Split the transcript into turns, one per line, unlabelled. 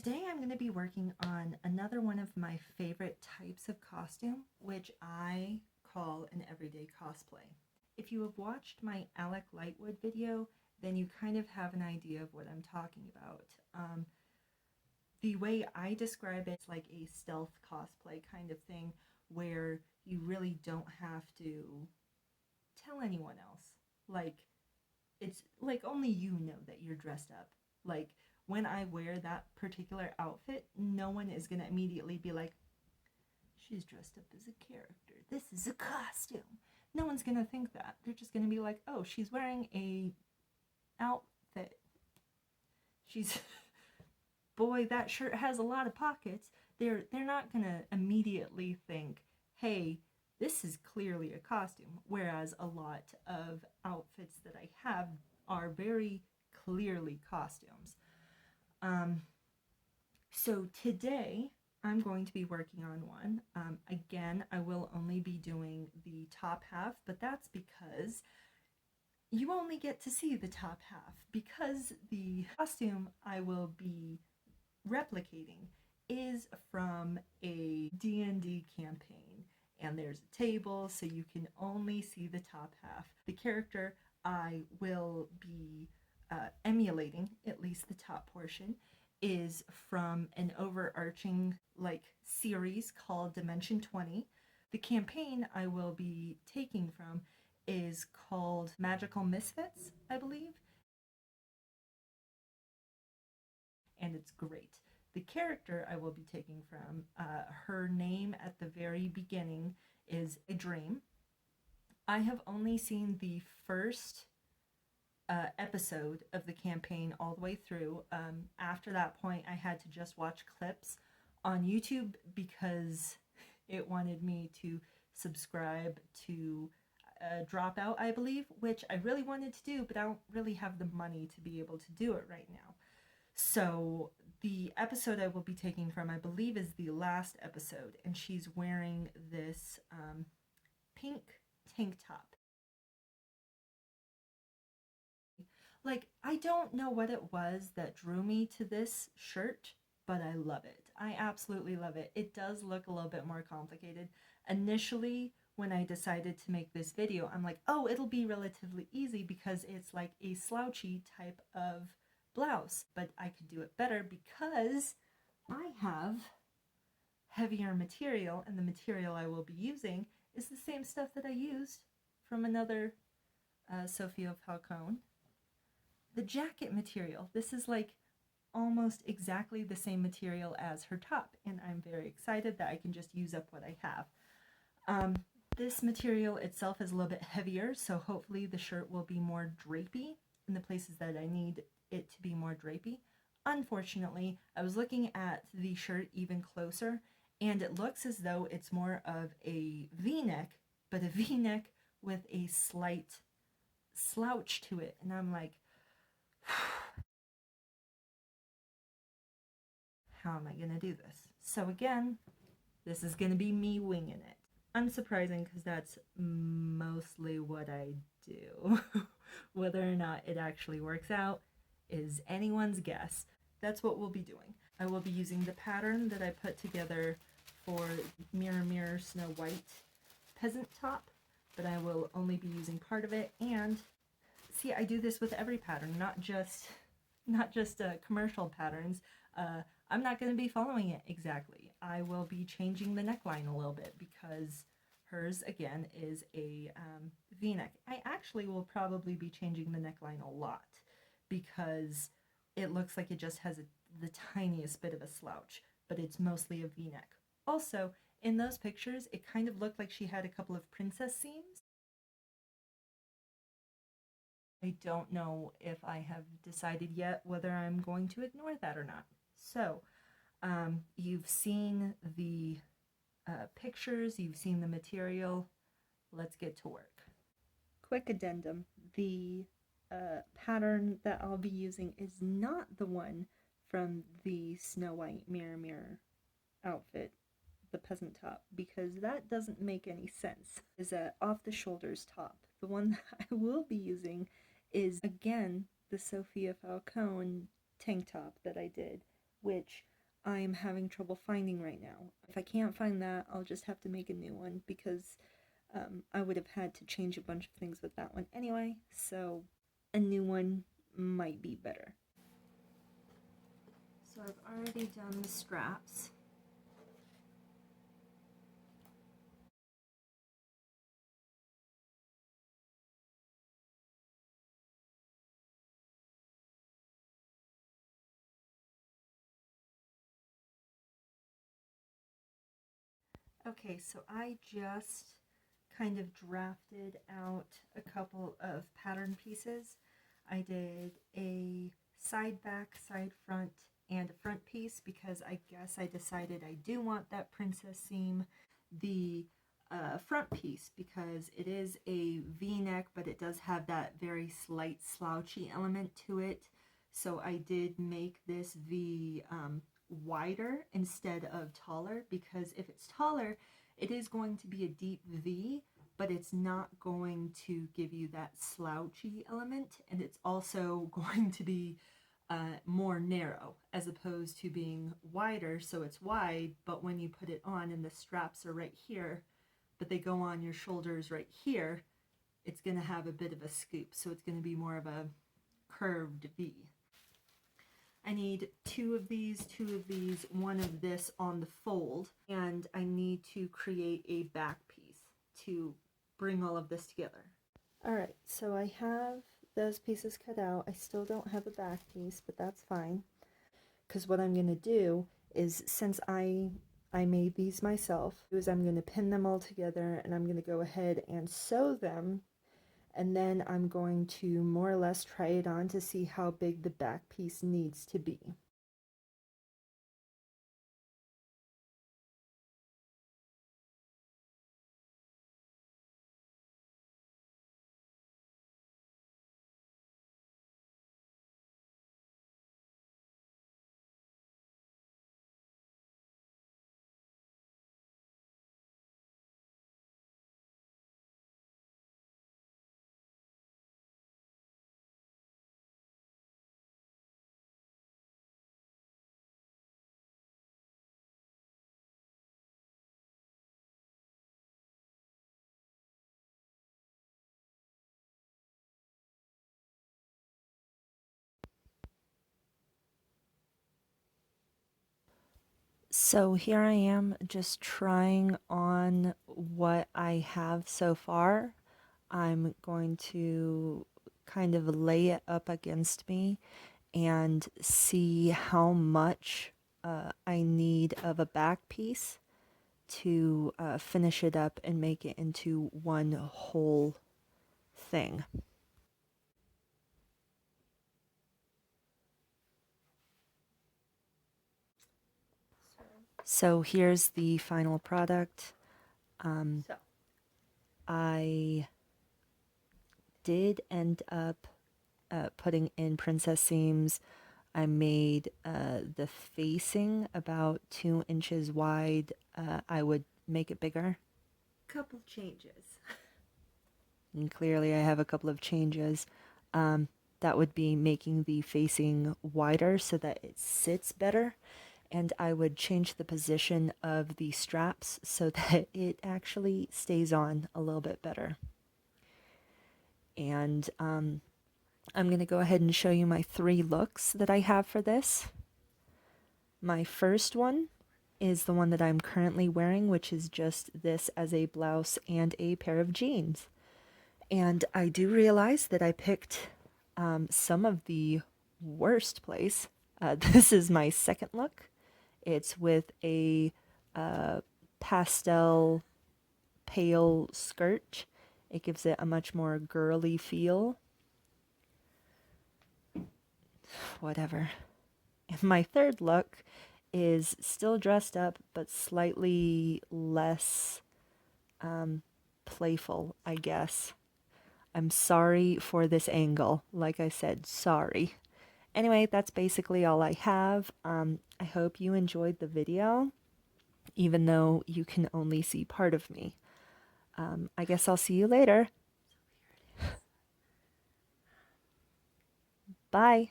Today I'm going to be working on another one of my favorite types of costume, which I call an everyday cosplay. If you have watched my Alec Lightwood video, then you kind of have an idea of what I'm talking about. The way I describe it, it's like a stealth cosplay kind of thing where you really don't have to tell anyone else. Like, it's like only you know that you're dressed up. Like, when I wear that particular outfit, no one is going to immediately be like, she's dressed up as a character. This is a costume. No one's going to think that. They're just going to be like, oh, she's wearing a outfit. She's, boy, that shirt has a lot of pockets. They're not going to immediately think, hey, this is clearly a costume. Whereas a lot of outfits that I have are very clearly costumes. So today I'm going to be working on one. Again, I will only be doing the top half, but that's because you only get to see the top half, because the costume I will be replicating is from a D&D campaign, and there's a table, so you can only see the top half. The character I will be emulating, at least the top portion, is from an overarching series called Dimension 20. The campaign I will be taking from is called Magic and Misfits, I believe, and it's great. The character I will be taking from, her name at the very beginning is a dream. I have only seen the first episode of the campaign all the way through. After that point, I had to just watch clips on YouTube because it wanted me to subscribe to Dropout, I believe, which I really wanted to do, but I don't really have the money to be able to do it right now. So the episode I will be taking from, I believe, is the last episode, and she's wearing this pink tank top. Like, I don't know what it was that drew me to this shirt, but I love it. I absolutely love it. It does look a little bit more complicated. Initially, when I decided to make this video, I'm like, oh, it'll be relatively easy because it's like a slouchy type of blouse. But I could do it better because I have heavier material, and the material I will be using is the same stuff that I used from another Sophia Falcone. The jacket material, this is like almost exactly the same material as her top, and I'm very excited that I can just use up what I have. This material itself is a little bit heavier, so hopefully the shirt will be more drapey in the places that I need it to be more drapey. Unfortunately, I was looking at the shirt even closer, and it looks as though it's more of a V-neck, but a V-neck with a slight slouch to it, and I'm like, how am I gonna do this? So again, this is gonna be me winging it. Unsurprising, because that's mostly what I do. Whether or not it actually works out is anyone's guess. That's what we'll be doing. I will be using the pattern that I put together for Mirror Mirror Snow White peasant top, but I will only be using part of it. And see, I do this with every pattern, not just commercial patterns. I'm not going to be following it exactly. I will be changing the neckline a little bit because hers, again, is a V-neck. I actually will probably be changing the neckline a lot because it looks like it just has the tiniest bit of a slouch, but it's mostly a V-neck. Also, in those pictures, it kind of looked like she had a couple of princess seams. I don't know if I have decided yet whether I'm going to ignore that or not. So, you've seen the pictures, you've seen the material. Let's get to work. Quick addendum. The pattern that I'll be using is not the one from the Snow White Mirror Mirror outfit, the peasant top, because that doesn't make any sense. It's a off-the-shoulders top. The one that I will be using is, again, the Sophia Falcone tank top that I did, which I'm having trouble finding right now. If I can't find that, I'll just have to make a new one because I would have had to change a bunch of things with that one anyway, so a new one might be better. So I've already done the straps. Okay, so I just kind of drafted out a couple of pattern pieces. I did a side back, side front, and a front piece because I guess I decided I do want that princess seam. The front piece because it is a V-neck, but it does have that very slight slouchy element to it. So I did make this V wider instead of taller because if it's taller, it is going to be a deep V, but it's not going to give you that slouchy element, and it's also going to be more narrow as opposed to being wider, so it's wide, but when you put it on and the straps are right here, but they go on your shoulders right here, it's going to have a bit of a scoop, so it's going to be more of a curved V. I need two of these, one of this on the fold, and I need to create a back piece to bring all of this together. Alright, so I have those pieces cut out. I still don't have a back piece, but that's fine. Because what I'm going to do is, since I made these myself, is I'm going to pin them all together and I'm going to go ahead and sew them, and then I'm going to more or less try it on to see how big the back piece needs to be. So here I am just trying on what I have so far. I'm going to kind of lay it up against me and see how much I need of a back piece to finish it up and make it into one whole thing. So here's the final product. I did end up putting in princess seams. I made the facing about 2 inches wide. I would make it bigger. Couple changes. And clearly I have a couple of changes. That would be making the facing wider so that it sits better. And I would change the position of the straps so that it actually stays on a little bit better. And I'm going to go ahead and show you my 3 looks that I have for this. My first one is the one that I'm currently wearing, which is just this as a blouse and a pair of jeans. And I do realize that I picked some of the worst place. This is my second look. It's with a pastel pale skirt. It gives it a much more girly feel. Whatever. And my third look is still dressed up, but slightly less playful, I guess. I'm sorry for this angle. Like I said, sorry. Anyway, that's basically all I have. I hope you enjoyed the video, even though you can only see part of me. I guess I'll see you later. Bye.